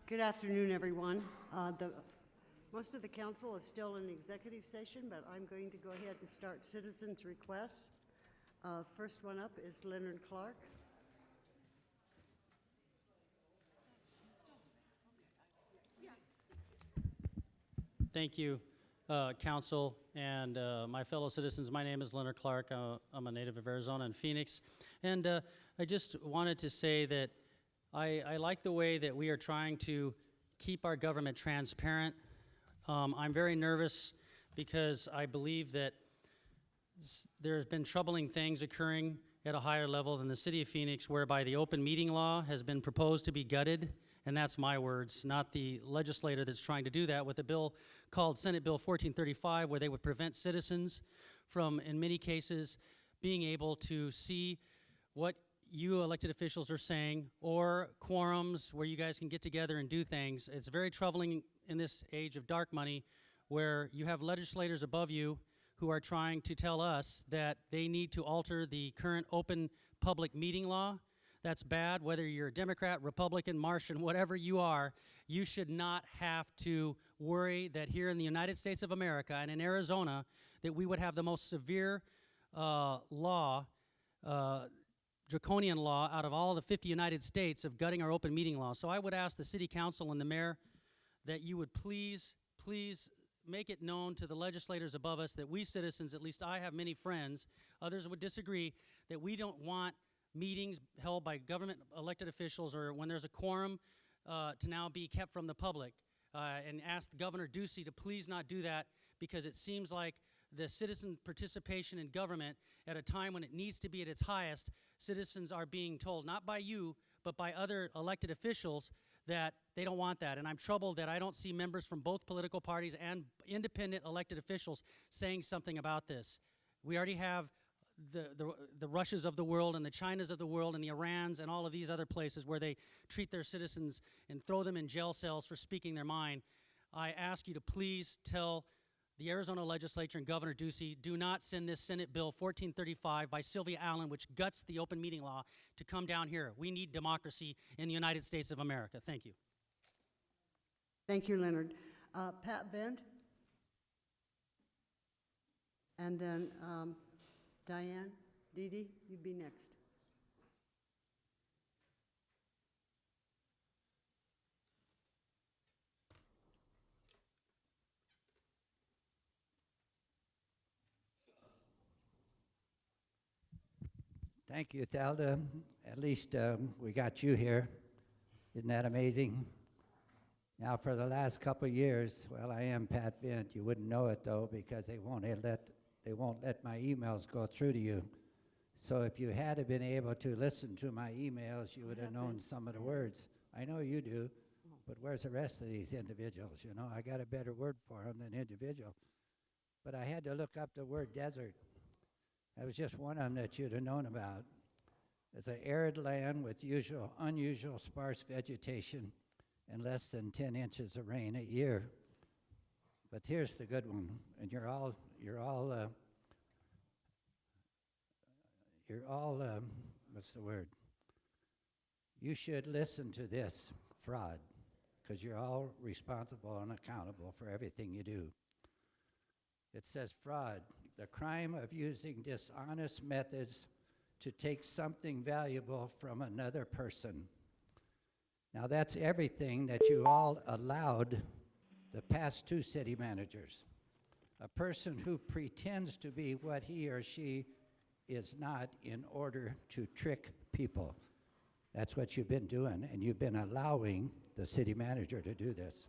Good afternoon, everyone. Most of the council is still in executive session, but I'm going to go ahead and start citizens' requests. First one up is Leonard Clark. Thank you, Council and my fellow citizens. My name is Leonard Clark. I'm a native of Arizona and Phoenix. And I just wanted to say that I like the way that we are trying to keep our government transparent. I'm very nervous because I believe that there's been troubling things occurring at a higher level than the city of Phoenix, whereby the open meeting law has been proposed to be gutted, and that's my words, not the legislator that's trying to do that, with a bill called Senate Bill 1435, where they would prevent citizens from, in many cases, being able to see what you elected officials are saying, or quorums where you guys can get together and do things. It's very troubling in this age of dark money, where you have legislators above you who are trying to tell us that they need to alter the current open public meeting law. That's bad. Whether you're a Democrat, Republican, Martian, whatever you are, you should not have to worry that here in the United States of America and in Arizona that we would have the most severe draconian law out of all the 50 United States of gutting our open meeting law. So I would ask the city council and the mayor that you would please make it known to the legislators above us that we citizens, at least I have many friends, others would disagree, that we don't want meetings held by government elected officials or when there's a quorum to now be kept from the public. And ask Governor Ducey to please not do that, because it seems like the citizen participation in government at a time when it needs to be at its highest, citizens are being told, not by you, but by other elected officials, that they don't want that. And I'm troubled that I don't see members from both political parties and independent elected officials saying something about this. We already have the Russias of the world and the Chinas of the world and the Irans and all of these other places where they treat their citizens and throw them in jail cells for speaking their mind. I ask you to please tell the Arizona legislature and Governor Ducey, do not send this Senate Bill 1435 by Sylvia Allen, which guts the open meeting law, to come down here. We need democracy in the United States of America. Thank you. Thank you, Leonard. Pat Bent. And then Diane, Dee Dee, you'd be next. Thank you, Thelda. At least we got you here. Isn't that amazing? Now, for the last couple of years, well, I am Pat Bent. You wouldn't know it, though, because they won't let my emails go through to you. So if you had been able to listen to my emails, you would have known some of the words. I know you do, but where's the rest of these individuals? You know, I got a better word for them than individual. But I had to look up the word desert. That was just one of them that you'd have known about. It's an arid land with unusual sparse vegetation and less than 10 inches of rain a year. But here's the good one, and you're all what's the word? You should listen to this, fraud, because you're all responsible and accountable for everything you do. It says fraud, the crime of using dishonest methods to take something valuable from another person. Now that's everything that you all allowed the past two city managers. A person who pretends to be what he or she is not in order to trick people. That's what you've been doing, and you've been allowing the city manager to do this.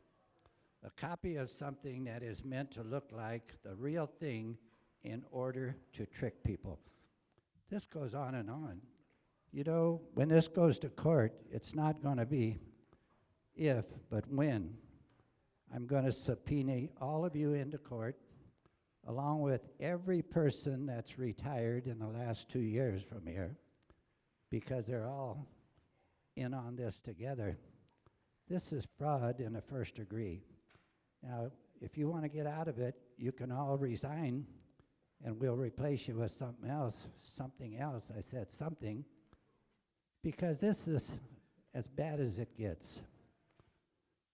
A copy of something that is meant to look like the real thing in order to trick people. This goes on and on. You know, when this goes to court, it's not going to be if, but when. I'm going to subpoena all of you into court, along with every person that's retired in the last 2 years from here, because they're all in on this together. This is fraud in the first degree. Now, if you want to get out of it, you can all resign, and we'll replace you with something else. I said something, because this is as bad as it gets.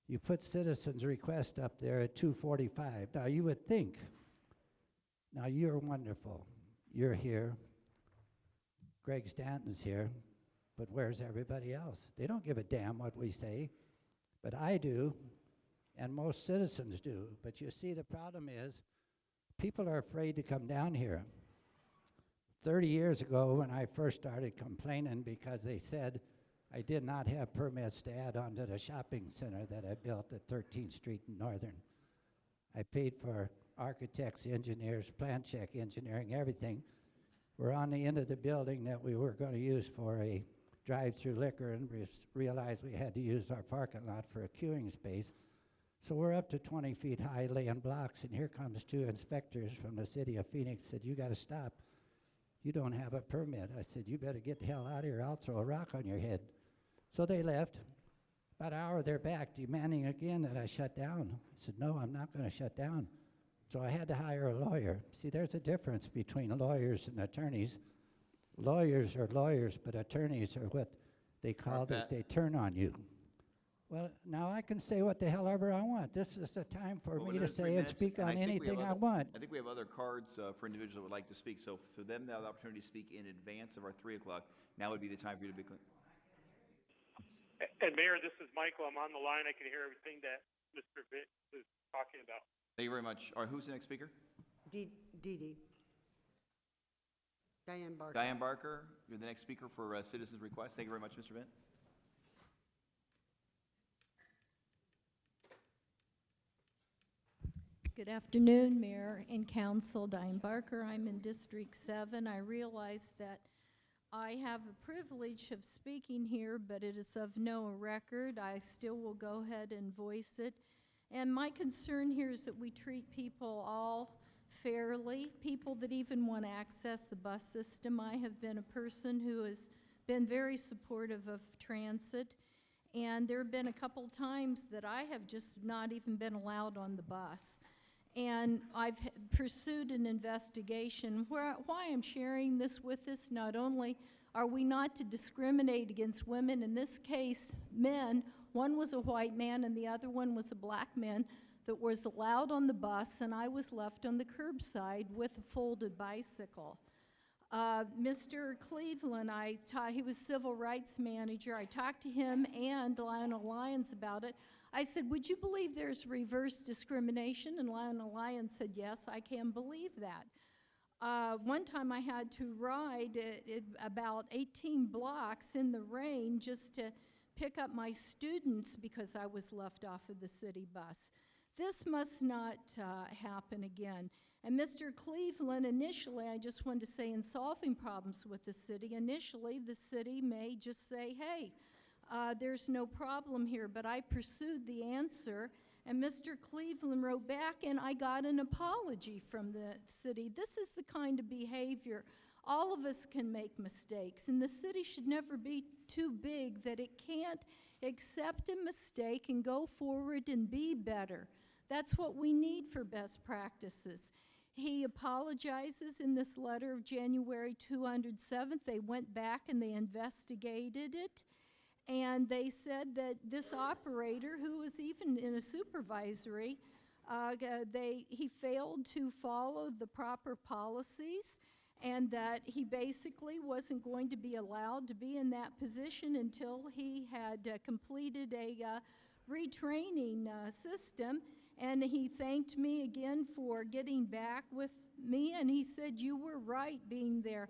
You put citizens' request up there at 2:45. Now, you would think, now you're wonderful. You're here. Greg Stanton's here. But where's everybody else? They don't give a damn what we say. But I do, and most citizens do. But you see, the problem is, people are afraid to come down here. 30 years ago, when I first started complaining because they said I did not have permits to add on to the shopping center that I built at 13th Street in Northern. I paid for architects, engineers, plan check engineering, everything. We're on the end of the building that we were going to use for a drive-through liquor, and realized we had to use our parking lot for a queuing space. So we're up to 20 feet high laying blocks, and here comes 2 inspectors from the city of Phoenix, said, "You got to stop. You don't have a permit." I said, "You better get the hell out of here. I'll throw a rock on your head." So they left. About an hour, they're back demanding again that I shut down. I said, "No, I'm not going to shut down." So I had to hire a lawyer. See, there's a difference between lawyers and attorneys. Lawyers are lawyers, but attorneys are what they call that they turn on you. Well, now I can say what the hell ever I want. This is the time for Well, me to another 3 say and minutes, speak and on I think we anything have I other- want. I think we have other cards for individuals that would like to speak. So for them to have the opportunity to speak in advance of our 3 o'clock, now would be the time for you to be. And Mayor, this is Michael. I'm on the line. I can hear everything that Mr. Vitt is talking about. Thank you very much. All right, who's the next speaker? Dee Dee. Diane Barker. Diane Barker, you're the next speaker for citizens' request. Thank you very much, Mr. Vint. Good afternoon, Mayor and Council. Diane Barker. I'm in District 7. I realize that I have a privilege of speaking here, but it is of no record. I still will go ahead and voice it. And my concern here is that we treat people all fairly, people that even want to access the bus system. I have been a person who has been very supportive of transit, and there have been a couple times that I have just not even been allowed on the bus. And I've pursued an investigation. Why I'm sharing this with us, not only are we not to discriminate against women, in this case, men, one was a white man and the other one was a black man, that was allowed on the bus, and I was left on the curbside with a folded bicycle. Mr. Cleveland, he was civil rights manager. I talked to him and Lionel Lyons about it. I said, "Would you believe there's reverse discrimination?" And Lionel Lyons said, "Yes, I can believe that." One time I had to ride about 18 blocks in the rain just to pick up my students because I was left off of the city bus. This must not happen again. And Mr. Cleveland, initially, I just wanted to say, in solving problems with the city, initially the city may just say, "Hey, there's no problem here," but I pursued the answer, and Mr. Cleveland wrote back, and I got an apology from the city. This is the kind of behavior. All of us can make mistakes, and the city should never be too big that it can't accept a mistake and go forward and be better. That's what we need for best practices. He apologizes in this letter of January 207th. They went back and they investigated it, and they said that this operator, who was even in a supervisory, he failed to follow the proper policies, and that he basically wasn't going to be allowed to be in that position until he had completed a retraining system. And he thanked me again for getting back with me, and he said, "You were right being there."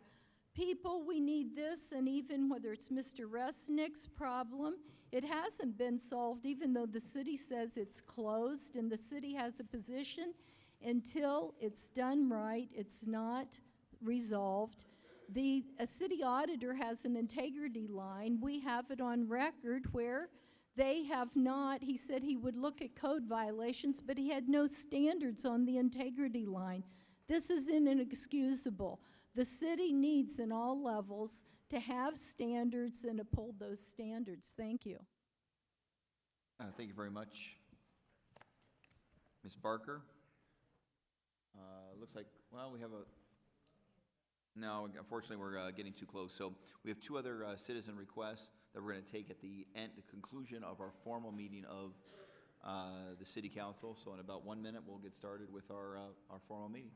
People, we need this, and even whether it's Mr. Resnick's problem, it hasn't been solved, even though the city says it's closed, and the city has a position. Until it's done right, it's not resolved. The city auditor has an integrity line. We have it on record where they have not. He said he would look at code violations, but he had no standards on the integrity line. This is inexcusable. The city needs, in all levels, to have standards and uphold those standards. Thank you. Thank you very much. Ms. Barker? Looks like, well, we have a, no, unfortunately, we're getting too close. So we have 2 other citizen requests that we're going to take at the conclusion of our formal meeting of the city council. So in about 1 minute, we'll get started with our formal meeting.